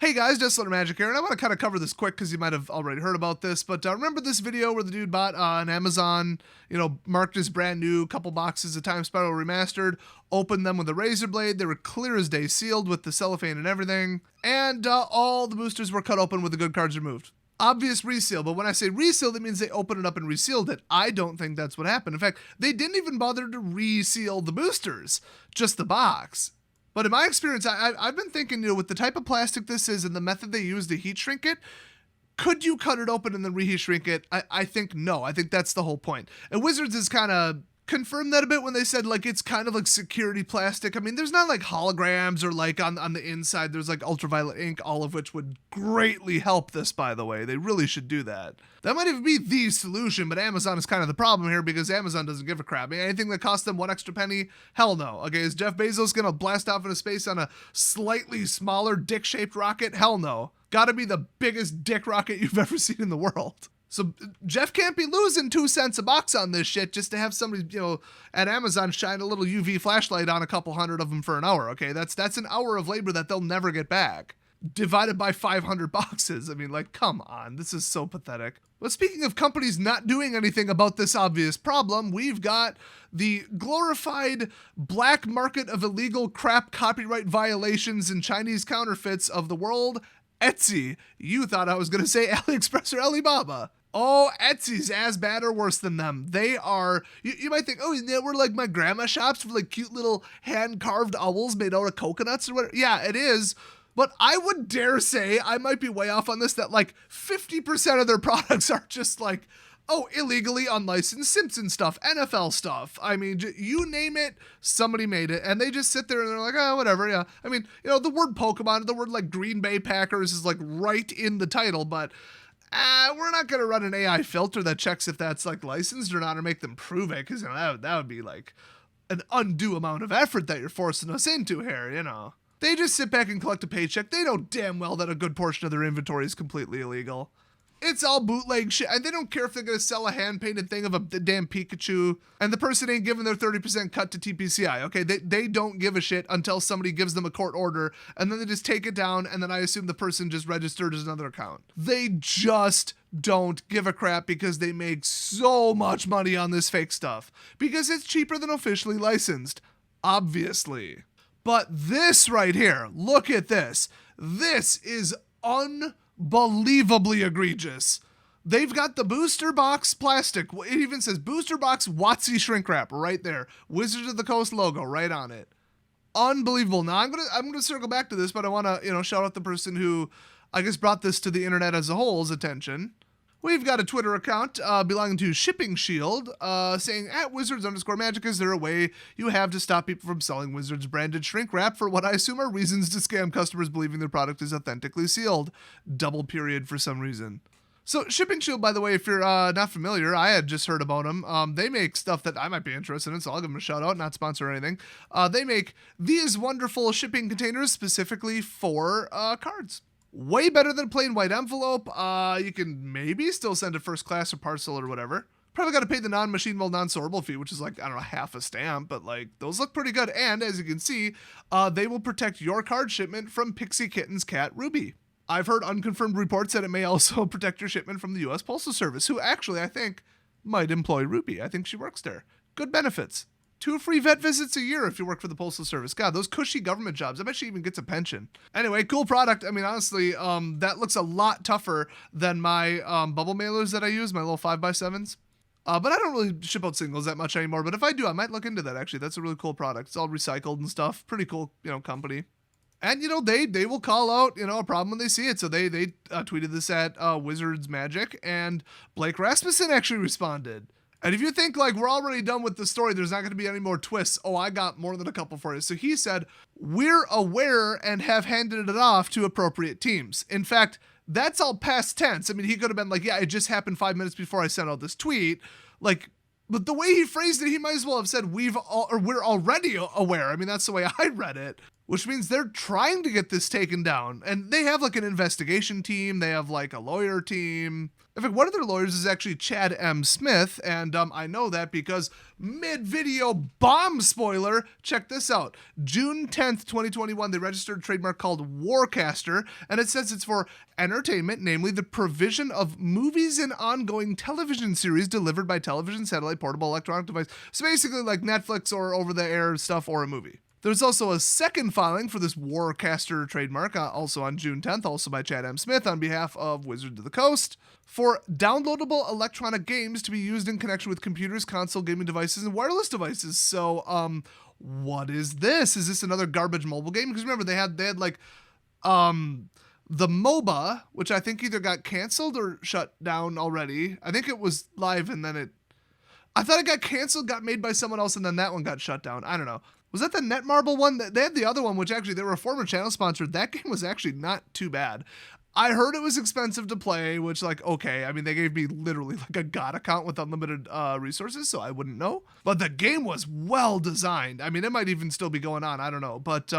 Hey guys, just Letter Magic here, and I want to kind of cover this quick because you might have already heard about this, but remember this video where the dude bought an Amazon, marked as brand new, couple boxes of Time Spiral Remastered, opened them with a razor blade, they were clear as day, sealed with the cellophane and everything, and all the boosters were cut open with the good cards removed. Obvious reseal, but when I say reseal, that means they opened it up and resealed it. I don't think that's what happened. In fact, they didn't even bother to reseal the boosters, just the box. But in my experience, I've been thinking, with the type of plastic this is and the method they use to heat shrink it, could you cut it open and then reheat shrink it? I think no. I think that's the whole point. And Wizards has kind of confirmed that a bit when they said, it's kind of like security plastic. I mean, there's not like holograms or on the inside, there's like ultraviolet ink, all of which would greatly help this, by the way. They really should do that. That might even be the solution, but Amazon is kind of the problem here because Amazon doesn't give a crap. I mean, anything that costs them one extra penny, hell no. Okay, is Jeff Bezos going to blast off into space on a slightly smaller dick-shaped rocket? Hell no. Gotta be the biggest dick rocket you've ever seen in the world. So Jeff can't be losing 2 cents a box on this shit just to have somebody, at Amazon shine a little UV flashlight on a couple hundred of them for an hour, okay? That's an hour of labor that they'll never get back. Divided by 500 boxes. I mean, come on. This is so pathetic. But speaking of companies not doing anything about this obvious problem, we've got the glorified black market of illegal crap copyright violations and Chinese counterfeits of the world, Etsy. You thought I was going to say AliExpress or Alibaba. Oh, Etsy's as bad or worse than them. They are, you might think, we're like my grandma shops for cute little hand-carved owls made out of coconuts or whatever. Yeah, it is. But I would dare say, I might be way off on this, that 50% of their products are just illegally unlicensed Simpson stuff, NFL stuff. I mean, you name it, somebody made it. And they just sit there and they're like, oh, whatever, yeah. I mean, the word Pokemon, the word Green Bay Packers is right in the title, but we're not going to run an AI filter that checks if that's licensed or not or make them prove it, because that would be an undue amount of effort that you're forcing us into here, They just sit back and collect a paycheck. They know damn well that a good portion of their inventory is completely illegal. It's all bootleg shit, and they don't care if they're going to sell a hand-painted thing of a damn Pikachu, and the person ain't giving their 30% cut to TPCI, okay? They don't give a shit until somebody gives them a court order, and then they just take it down, and then I assume the person just registered as another account. They just don't give a crap because they make so much money on this fake stuff, because it's cheaper than officially licensed, obviously. But this right here, look at this. This is unbelievably egregious. They've got the booster box plastic. It even says booster box WotC shrink wrap right there. Wizards of the Coast logo right on it. Unbelievable. Now I'm gonna circle back to this, but I want to shout out the person who I guess brought this to the internet as a whole's attention. We've got a Twitter account belonging to Shipping Shield saying, @Wizards_Magic, is there a way you have to stop people from selling Wizards branded shrink wrap for what I assume are reasons to scam customers believing their product is authentically sealed? Double period for some reason. So Shipping Shield, by the way, if you're not familiar, I had just heard about them. They make stuff that I might be interested in, so I'll give them a shout out, not sponsor or anything. They make these wonderful shipping containers specifically for cards. Way better than a plain white envelope. You can maybe still send it first class or parcel or whatever. Probably got to pay the non-machine mold, non-sortable fee, which is half a stamp, but those look pretty good. And as you can see, they will protect your card shipment from Pixie Kitten's cat, Ruby. I've heard unconfirmed reports that it may also protect your shipment from the U.S. Postal Service, who actually, I think, might employ Ruby. I think she works there. Good benefits. 2 free vet visits a year if you work for the Postal Service. God, those cushy government jobs. I bet she even gets a pension. Anyway, cool product. I mean, honestly, that looks a lot tougher than my bubble mailers that I use, my little 5x7s. But I don't really ship out singles that much anymore. But if I do, I might look into that, actually. That's a really cool product. It's all recycled and stuff. Pretty cool, company. And, they will call out, a problem when they see it. So they tweeted this at Wizards Magic, and Blake Rasmussen actually responded. And if you think we're already done with the story, there's not going to be any more twists. Oh, I got more than a couple for you. So he said, we're aware and have handed it off to appropriate teams. In fact, that's all past tense. I mean, he could have been it just happened 5 minutes before I sent out this tweet. But the way he phrased it, he might as well have said we're already aware. I mean, that's the way I read it. which means they're trying to get this taken down. And they have like an investigation team, they have like a lawyer team. In fact, one of their lawyers is actually Chad M. Smith, and I know that because mid-video bomb spoiler, check this out. June 10th, 2021, they registered a trademark called Warcaster, and it says it's for entertainment, namely the provision of movies and ongoing television series delivered by television, satellite, portable, electronic device. So basically like Netflix or over-the-air stuff or a movie. There's also a second filing for this Warcaster trademark, also on June 10th, also by Chad M. Smith on behalf of Wizards of the Coast, for downloadable electronic games to be used in connection with computers, console gaming devices, and wireless devices. So, what is this? Is this another garbage mobile game? Because remember, they had like, the MOBA, which I think either got canceled or shut down already. I think it was live and then I thought it got canceled, got made by someone else, and then that one got shut down. I don't know. Was that the Netmarble one? They had the other one, which actually they were a former channel sponsor. That game was actually not too bad. I heard it was expensive to play, which like, okay. I mean, they gave me literally like a God account with unlimited resources, so I wouldn't know. But the game was well designed. I mean, it might even still be going on. I don't know. But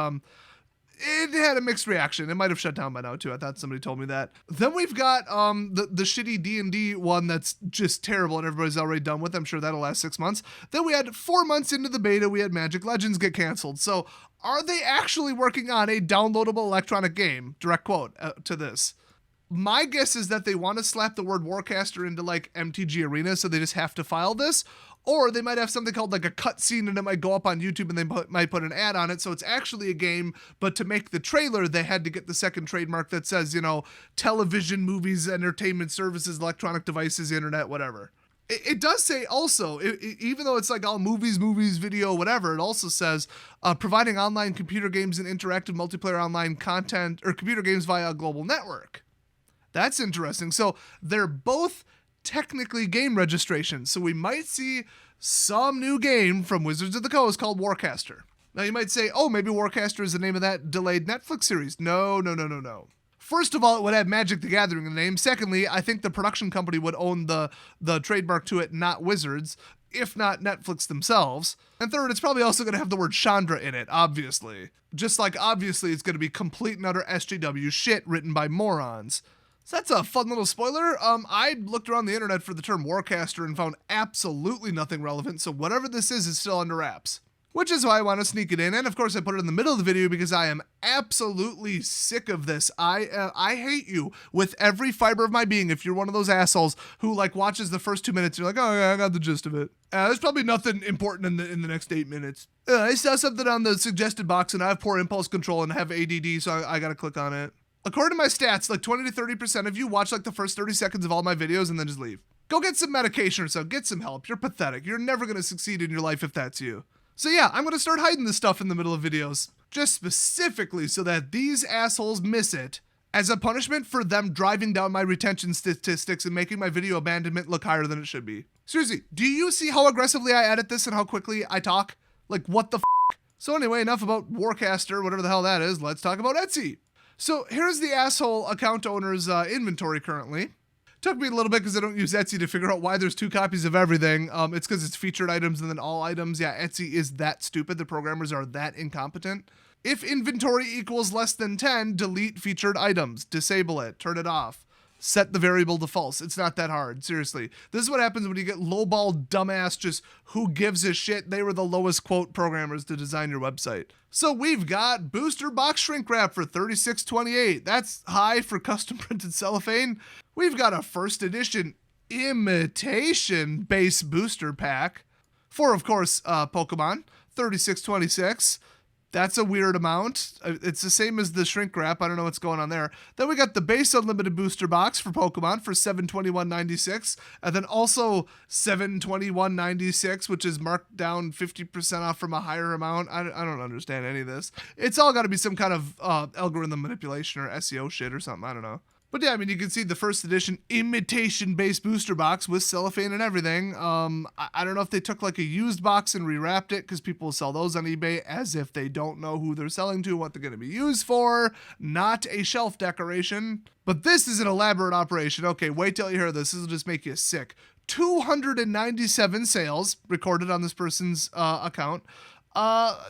it had a mixed reaction. It might have shut down by now too. I thought somebody told me that. Then we've got the shitty D&D one that's just terrible and everybody's already done with. I'm sure that'll last 6 months. Then we had 4 months into the beta, we had Magic Legends get canceled. So are they actually working on a downloadable electronic game? Direct quote to this. My guess is that they want to slap the word Warcaster into like MTG Arena, so they just have to file this. Or they might have something called like a cutscene and it might go up on YouTube and they might put an ad on it. So it's actually a game, but to make the trailer, they had to get the second trademark that says, you know, television, movies, entertainment services, electronic devices, internet, whatever. It does say also, even though it's like all movies, video, whatever, it also says providing online computer games and interactive multiplayer online content or computer games via a global network. That's interesting. So they're both technically game registrations, so we might see some new game from Wizards of the Coast called Warcaster. Now you might say, oh, maybe Warcaster is the name of that delayed Netflix series. No. First of all, it would have Magic the Gathering in the name. Secondly, I think the production company would own the trademark to it, not Wizards, if not Netflix themselves. And third, it's probably also going to have the word Chandra in it, obviously. Just like obviously it's going to be complete and utter SJW shit written by morons. So that's a fun little spoiler. I looked around the internet for the term Warcaster and found absolutely nothing relevant, so whatever this is still under wraps. Which is why I want to sneak it in, and of course I put it in the middle of the video because I am absolutely sick of this. I hate you with every fiber of my being if you're one of those assholes who like watches the first 2 minutes, you're like, oh yeah, I got the gist of it. There's probably nothing important in the next 8 minutes. I saw something on the suggested box and I have poor impulse control and have ADD, so I gotta click on it. According to my stats, like 20 to 30% of you watch like the first 30 seconds of all my videos and then just leave. Go get some medication or so, get some help. You're pathetic. You're never going to succeed in your life if that's you. So yeah, I'm going to start hiding this stuff in the middle of videos, just specifically so that these assholes miss it as a punishment for them driving down my retention statistics and making my video abandonment look higher than it should be. Seriously, do you see how aggressively I edit this and how quickly I talk? Like, what the f***? So anyway, enough about Warcaster, whatever the hell that is. Let's talk about Etsy. So here's the asshole account owner's inventory currently. Took me a little bit because I don't use Etsy to figure out why there's 2 copies of everything. It's because it's featured items and then all items. Yeah, Etsy is that stupid. The programmers are that incompetent. If inventory equals less than 10, delete featured items. Disable it. Turn it off. Set the variable to false. It's not that hard. Seriously. This is what happens when you get lowball dumbass just who gives a shit. They were the lowest quote programmers to design your website. So we've got booster box shrink wrap for $36.28. That's high for custom printed cellophane. We've got a first edition Imitation base booster pack for, of course, Pokemon. $36.26. That's a weird amount. It's the same as the shrink wrap. I don't know what's going on there. Then we got the base unlimited booster box for Pokemon for $721.96. And then also $721.96, which is marked down 50% off from a higher amount. I don't understand any of this. It's all got to be some kind of algorithm manipulation or SEO shit or something. I don't know. But yeah, I mean, you can see the first edition Imitation base booster box with cellophane and everything. I don't know if they took like a used box and rewrapped it because people sell those on eBay as if they don't know who they're selling to, what they're going to be used for. Not a shelf decoration. But this is an elaborate operation. Okay, wait till you hear this. This will just make you sick. 297 sales recorded on this person's account.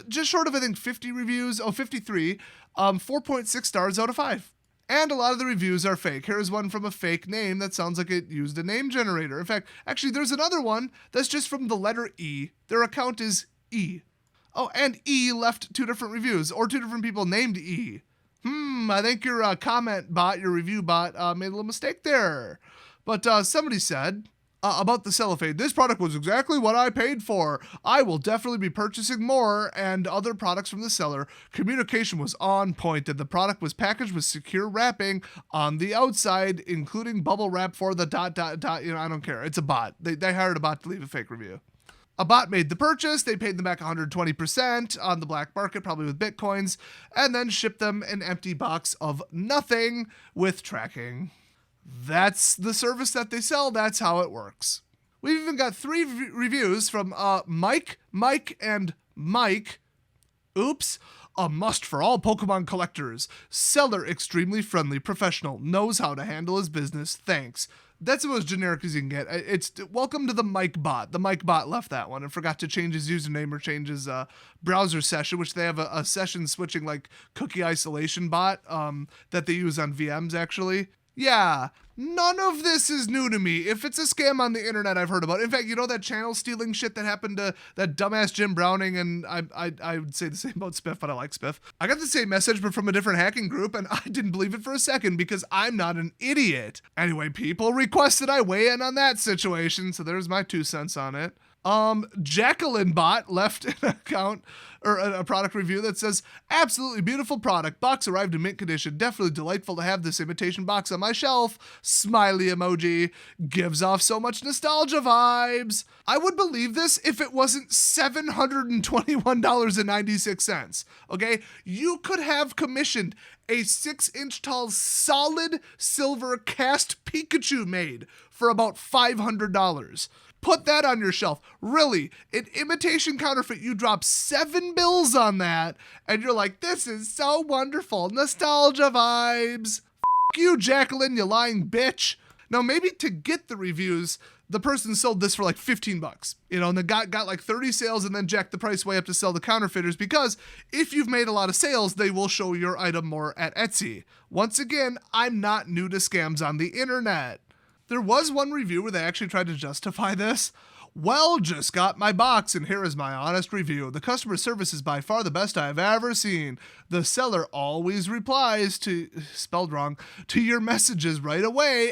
Just short of, I think, 50 reviews. Oh, 53. 4.6 stars out of 5. And a lot of the reviews are fake. Here's one from a fake name that sounds like it used a name generator. In fact, actually, there's another one that's just from the letter E. Their account is E. Oh, and E left 2 different reviews, or 2 different people named E. I think your comment bot, your review bot, made a little mistake there. But somebody said about the cellophane, this product was exactly what I paid for. I will definitely be purchasing more and other products from the seller. Communication was on point, and the product was packaged with secure wrapping on the outside, including bubble wrap for the ... I don't care. It's a bot. They hired a bot to leave a fake review. A bot made the purchase, they paid them back 120% on the black market, probably with bitcoins, and then shipped them an empty box of nothing with tracking. That's the service that they sell. That's how it works. We've even got 3 reviews from Mike, and Mike. Oops. A must for all Pokemon collectors. Seller extremely friendly, professional, knows how to handle his business. Thanks. That's about as generic as you can get. It's welcome to the Mike bot. The Mike bot left that one and forgot to change his username or change his browser session, which they have a session switching like cookie isolation bot that they use on VMs actually. Yeah, none of this is new to me. If it's a scam on the internet, I've heard about it. In fact, you know that channel stealing shit that happened to that dumbass Jim Browning, and I would say the same about Spiff, but I like Spiff. I got the same message, but from a different hacking group, and I didn't believe it for a second because I'm not an idiot. Anyway, people requested I weigh in on that situation, so there's my 2 cents on it. Jacqueline Bot left an account or a product review that says, absolutely beautiful product. Box arrived in mint condition. Definitely delightful to have this imitation box on my shelf. Smiley emoji. Gives off so much nostalgia vibes. I would believe this if it wasn't $721.96. Okay? You could have commissioned a 6-inch tall solid silver cast Pikachu made for about $500. Put that on your shelf. Really, an imitation counterfeit, you drop 7 bills on that, and you're like, this is so wonderful. Nostalgia vibes. F you, Jacqueline, you lying bitch. Now, maybe to get the reviews, the person sold this for like $15, and then got like 30 sales and then jacked the price way up to sell the counterfeiters, because if you've made a lot of sales, they will show your item more at Etsy. Once again, I'm not new to scams on the internet. There was one review where they actually tried to justify this. Well, just got my box, and here is my honest review. The customer service is by far the best I've ever seen. The seller always replies to, spelled wrong, to your messages right away, !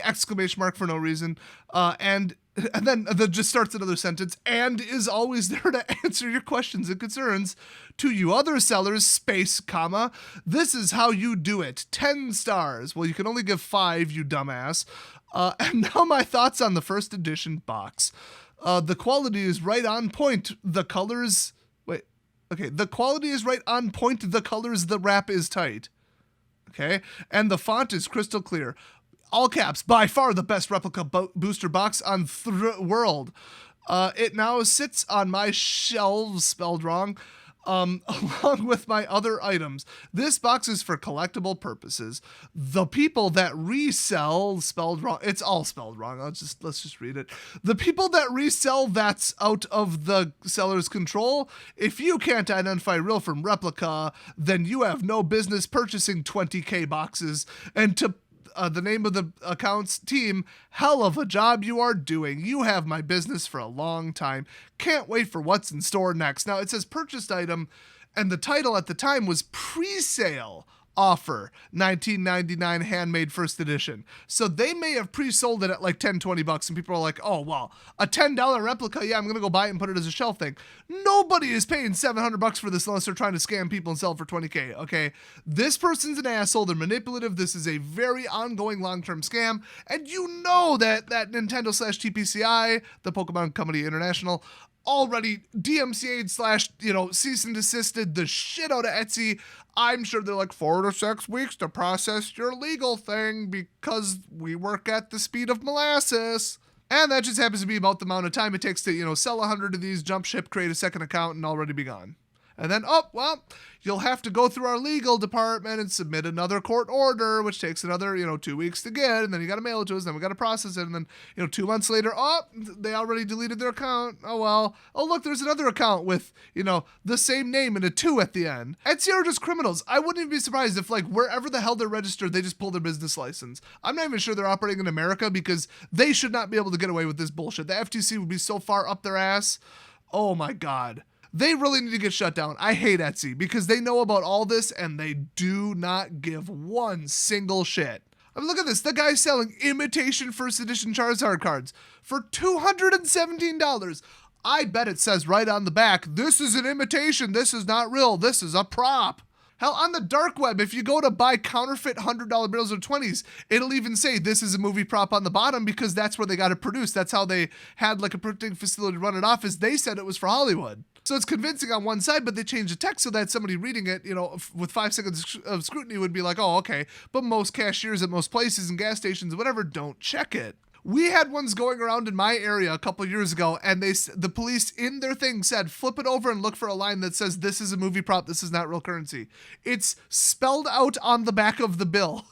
For no reason. And then just starts another sentence, and is always there to answer your questions and concerns. To you other sellers, space, comma, this is how you do it. 10 stars. Well, you can only give 5, you dumbass. And now my thoughts on the first edition box. The quality is right on point. The colors... The quality is right on point. The colors, the wrap is tight. Okay? And the font is crystal clear. All caps, by far the best replica booster box on world. It now sits on my shelves, spelled wrong, along with my other items. This box is for collectible purposes. The people that resell, spelled wrong, it's all spelled wrong. Let's just read it. The people that resell, that's out of the seller's control. If you can't identify real from replica, then you have no business purchasing 20K boxes. And to the name of the accounts team, hell of a job you are doing. You have my business for a long time. Can't wait for what's in store next. Now it says purchased item, and the title at the time was pre-sale offer, $19.99 handmade first edition. So they may have pre-sold it at like $10-20, and people are like, oh, well, a $10 replica, yeah, I'm going to go buy it and put it as a shelf thing. Nobody is paying $700 for this unless they're trying to scam people and sell it for 20K, okay? This person's an asshole. They're manipulative. This is a very ongoing long-term scam, and you know that Nintendo/TPCI, the Pokemon Company International, already DMCA'd / cease and desisted the shit out of Etsy. I'm sure they're like 4 to 6 weeks to process your legal thing because we work at the speed of molasses. And that just happens to be about the amount of time it takes to, sell 100 of these, jump ship, create a second account, and already be gone. And then, oh, well, you'll have to go through our legal department and submit another court order, which takes another, 2 weeks to get. And then you got to mail it to us. Then we got to process it. And then, 2 months later, oh, they already deleted their account. Oh, well. Oh, look, there's another account with, the same name and a 2 at the end. Etsy are just criminals. I wouldn't even be surprised if, wherever the hell they're registered, they just pull their business license. I'm not even sure they're operating in America because they should not be able to get away with this bullshit. The FTC would be so far up their ass. Oh, my God. They really need to get shut down. I hate Etsy because they know about all this and they do not give one single shit. I mean, look at this. The guy's selling Imitation First Edition Charizard cards for $217. I bet it says right on the back, this is an imitation. This is not real. This is a prop. Hell, on the dark web, if you go to buy counterfeit $100 bills or 20s, it'll even say this is a movie prop on the bottom because that's where they got it produced. That's how they had a printing facility run it off, is they said it was for Hollywood. So it's convincing on one side, but they changed the text so that somebody reading it, with 5 seconds of scrutiny would be like, oh, okay. But most cashiers at most places and gas stations, whatever, don't check it. We had ones going around in my area a couple years ago, and the police in their thing said, flip it over and look for a line that says, this is a movie prop, this is not real currency. It's spelled out on the back of the bill.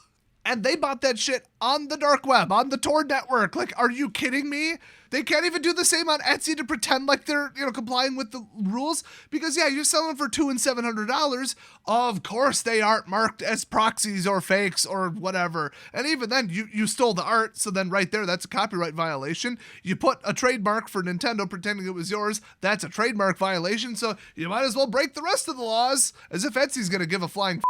And they bought that shit on the dark web, on the Tor network. Are you kidding me? They can't even do the same on Etsy to pretend like they're, complying with the rules. Because, you're selling for $200 and $700. Of course they aren't marked as proxies or fakes or whatever. And even then, you stole the art. So then right there, that's a copyright violation. You put a trademark for Nintendo pretending it was yours. That's a trademark violation. So you might as well break the rest of the laws, as if Etsy's going to give a flying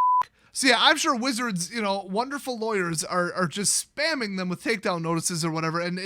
So I'm sure Wizards, wonderful lawyers are just spamming them with takedown notices or whatever, and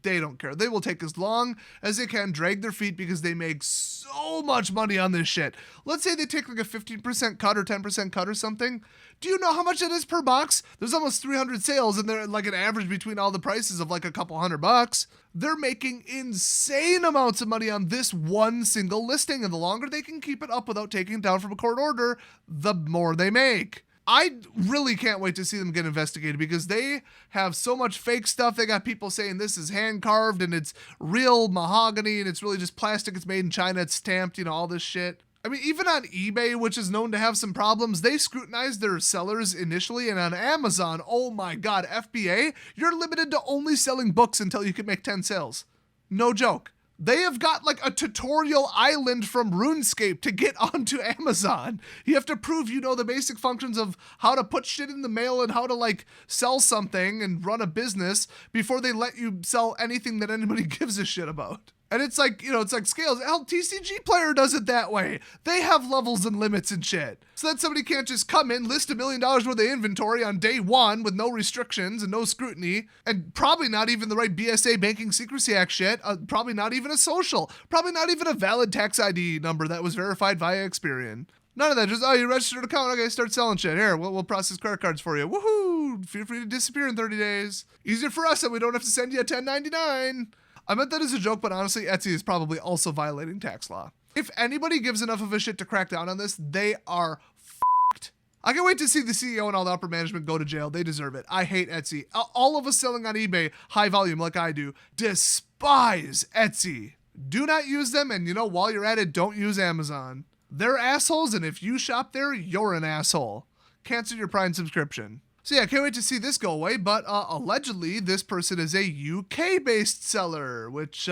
they don't care. They will take as long as they can, drag their feet, because they make so much money on this shit. Let's say they take a 15% cut or 10% cut or something. Do you know how much it is per box? There's almost 300 sales, and they're an average between all the prices of a couple $100. They're making insane amounts of money on this one single listing, and the longer they can keep it up without taking it down from a court order, the more they make. I really can't wait to see them get investigated because they have so much fake stuff. They got people saying this is hand carved and it's real mahogany and it's really just plastic. It's made in China. It's stamped, all this shit. I mean, even on eBay, which is known to have some problems, they scrutinize their sellers initially. And on Amazon, oh my God, FBA, you're limited to only selling books until you can make 10 sales. No joke. They have got a tutorial island from RuneScape to get onto Amazon. You have to prove you know the basic functions of how to put shit in the mail and how to sell something and run a business before they let you sell anything that anybody gives a shit about. And it's it's like scales. Hell, TCG Player does it that way. They have levels and limits and shit. So that somebody can't just come in, list $1 million worth of inventory on day one with no restrictions and no scrutiny, and probably not even the right BSA Banking Secrecy Act shit, probably not even a social, probably not even a valid tax ID number that was verified via Experian. None of that, just, you registered an account, okay, start selling shit. Here, we'll process credit cards for you. Woohoo! Feel free to disappear in 30 days. Easier for us, and we don't have to send you a 1099. I meant that as a joke, but honestly, Etsy is probably also violating tax law. If anybody gives enough of a shit to crack down on this, they are f***ed. I can't wait to see the CEO and all the upper management go to jail. They deserve it. I hate Etsy. All of us selling on eBay, high volume like I do, despise Etsy. Do not use them, and while you're at it, don't use Amazon. They're assholes, and if you shop there, you're an asshole. Cancel your Prime subscription. So can't wait to see this go away, but allegedly this person is a UK-based seller, which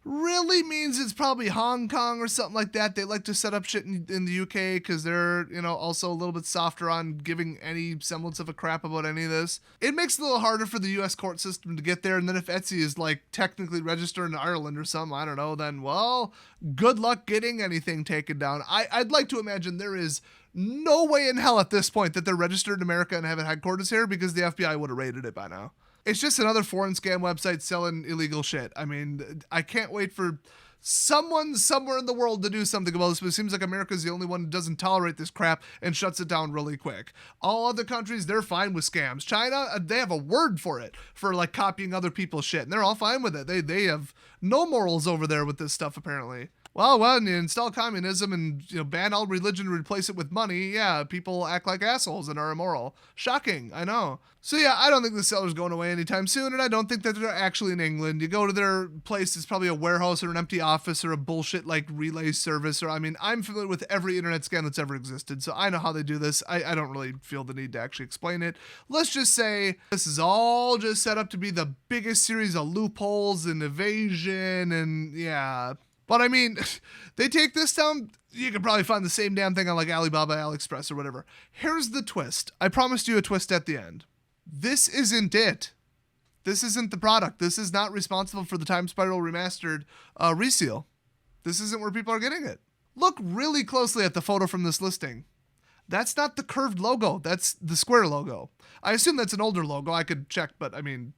really means it's probably Hong Kong or something like that. They like to set up shit in the UK because they're, also a little bit softer on giving any semblance of a crap about any of this. It makes it a little harder for the US court system to get there, and then if Etsy is technically registered in Ireland or something, I don't know, then, well, good luck getting anything taken down. I'd like to imagine there is no way in hell at this point that they're registered in America and have a headquarters here, because the FBI would have raided it by now. It's just another foreign scam website selling illegal shit. I mean, I can't wait for someone somewhere in the world to do something about this, but it seems like America's the only one who doesn't tolerate this crap and shuts it down really quick. All other countries, they're fine with scams. China, they have a word for it, for copying other people's shit, and they're all fine with it. They have no morals over there with this stuff, apparently. Well, when you install communism and ban all religion and replace it with money, yeah, people act like assholes and are immoral. Shocking, I know. So yeah, I don't think the seller's going away anytime soon, and I don't think that they're actually in England. You go to their place, it's probably a warehouse or an empty office or a bullshit like relay service. Or I mean, I'm familiar with every internet scam that's ever existed, so I know how they do this. I don't really feel the need to actually explain it. Let's just say this is all just set up to be the biggest series of loopholes and evasion, and yeah. But I mean, they take this down, you could probably find the same damn thing on like Alibaba, AliExpress, or whatever. Here's the twist. I promised you a twist at the end. This isn't it. This isn't the product. This is not responsible for the Time Spiral Remastered reseal. This isn't where people are getting it. Look really closely at the photo from this listing. That's not the curved logo. That's the square logo. I assume that's an older logo. I could check, but I mean,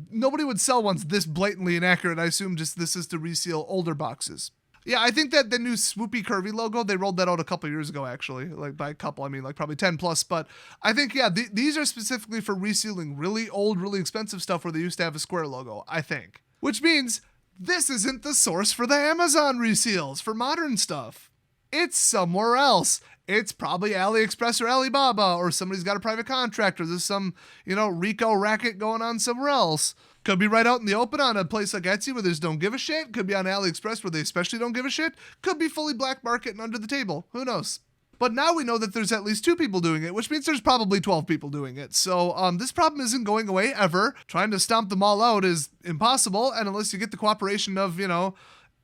nobody would sell ones this blatantly inaccurate. I assume just this is to reseal older boxes. Yeah, I think that the new swoopy curvy logo, they rolled that out a couple years ago, actually. Like by a couple, I mean like probably 10 plus. But I think, yeah, these are specifically for resealing really old, really expensive stuff where they used to have a square logo, I think. Which means this isn't the source for the Amazon reseals for modern stuff. It's somewhere else. It's probably AliExpress or Alibaba, or somebody's got a private contract, or there's some, RICO racket going on somewhere else. Could be right out in the open on a place like Etsy where they just don't give a shit. Could be on AliExpress where they especially don't give a shit. Could be fully black market and under the table. Who knows? But now we know that there's at least 2 people doing it, which means there's probably 12 people doing it. So this problem isn't going away ever. Trying to stomp them all out is impossible, and unless you get the cooperation of,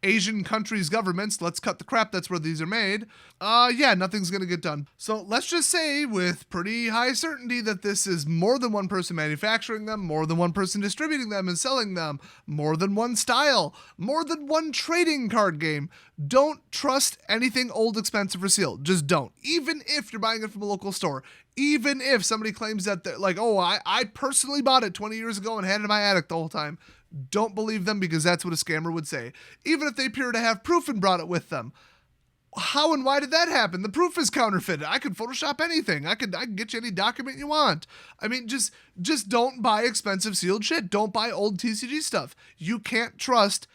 Asian countries' governments, let's cut the crap, that's where these are made, yeah, nothing's gonna get done. So let's just say with pretty high certainty that this is more than one person manufacturing them, more than one person distributing them and selling them, more than one style, more than one trading card game. Don't trust anything old, expensive, or sealed. Just don't. Even if you're buying it from a local store. Even if somebody claims that they're like, oh, I personally bought it 20 years ago and had it in my attic the whole time. Don't believe them, because that's what a scammer would say. Even if they appear to have proof and brought it with them. How and why did that happen? The proof is counterfeited. I could Photoshop anything. I can get you any document you want. I mean, just don't buy expensive sealed shit. Don't buy old TCG stuff. You can't trust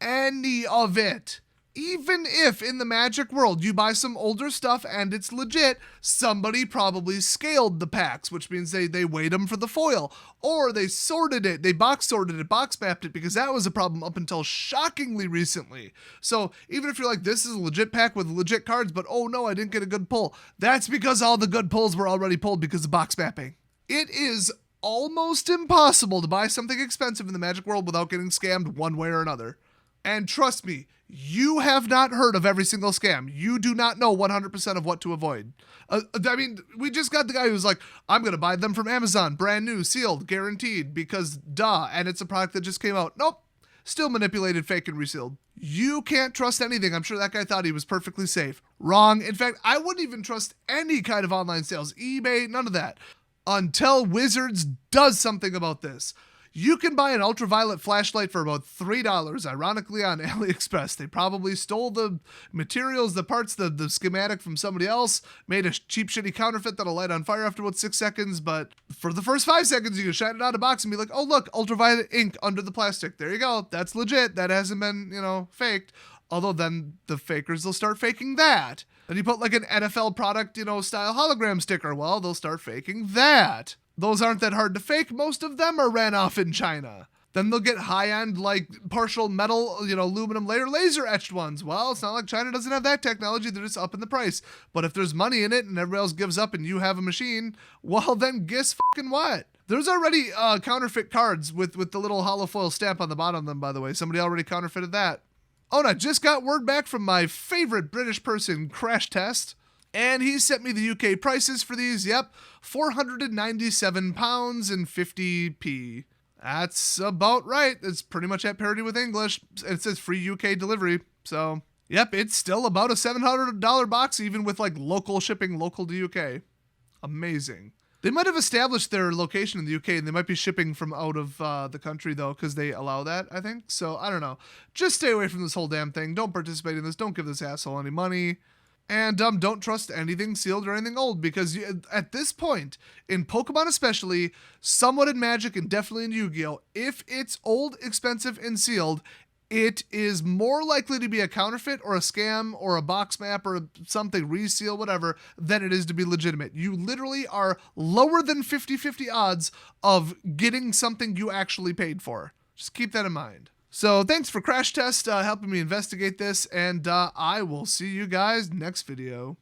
any of it. Even if in the Magic world you buy some older stuff and it's legit, somebody probably scaled the packs, which means they weighed them for the foil, or they sorted it, they box sorted it, box mapped it, because that was a problem up until shockingly recently. So even if you're like, this is a legit pack with legit cards, but oh no, I didn't get a good pull, that's because all the good pulls were already pulled because of box mapping. It is almost impossible to buy something expensive in the Magic world without getting scammed one way or another. And trust me, you have not heard of every single scam. You do not know 100% of what to avoid. I mean, we just got the guy who's like, I'm going to buy them from Amazon, brand new, sealed, guaranteed, because duh, and it's a product that just came out. Nope, still manipulated, fake, and resealed. You can't trust anything. I'm sure that guy thought he was perfectly safe. Wrong. In fact, I wouldn't even trust any kind of online sales, eBay, none of that, until Wizards does something about this. You can buy an ultraviolet flashlight for about $3, ironically, on AliExpress. They probably stole the materials, the parts, the schematic from somebody else, made a cheap, shitty counterfeit that'll light on fire after about 6 seconds, but for the first 5 seconds, you can shine it out of a box and be like, oh, look, ultraviolet ink under the plastic. There you go. That's legit. That hasn't been, faked. Although then the fakers will start faking that. Then you put like an NFL product, style hologram sticker. Well, they'll start faking that. Those aren't that hard to fake. Most of them are ran off in China. Then they'll get high-end, like, partial metal, aluminum laser etched ones. Well, it's not like China doesn't have that technology. They're just upping the price. But if there's money in it and everybody else gives up and you have a machine, well, then guess fucking what? There's already counterfeit cards with the little hollow foil stamp on the bottom of them, by the way. Somebody already counterfeited that. Oh, and I just got word back from my favorite British person, Crash Test. And he sent me the UK prices for these. Yep, £497 and 50p. That's about right. It's pretty much at parity with English. It says free UK delivery. So, yep, it's still about a $700 box, even with like local shipping, local to UK. Amazing. They might have established their location in the UK, and they might be shipping from out of the country, though, because they allow that, I think. So, I don't know. Just stay away from this whole damn thing. Don't participate in this. Don't give this asshole any money. And don't trust anything sealed or anything old, because at this point, in Pokemon especially, somewhat in Magic and definitely in Yu-Gi-Oh!, if it's old, expensive, and sealed, it is more likely to be a counterfeit or a scam or a box map or something, reseal, whatever, than it is to be legitimate. You literally are lower than 50-50 odds of getting something you actually paid for. Just keep that in mind. So thanks for Crash Test helping me investigate this, and I will see you guys next video.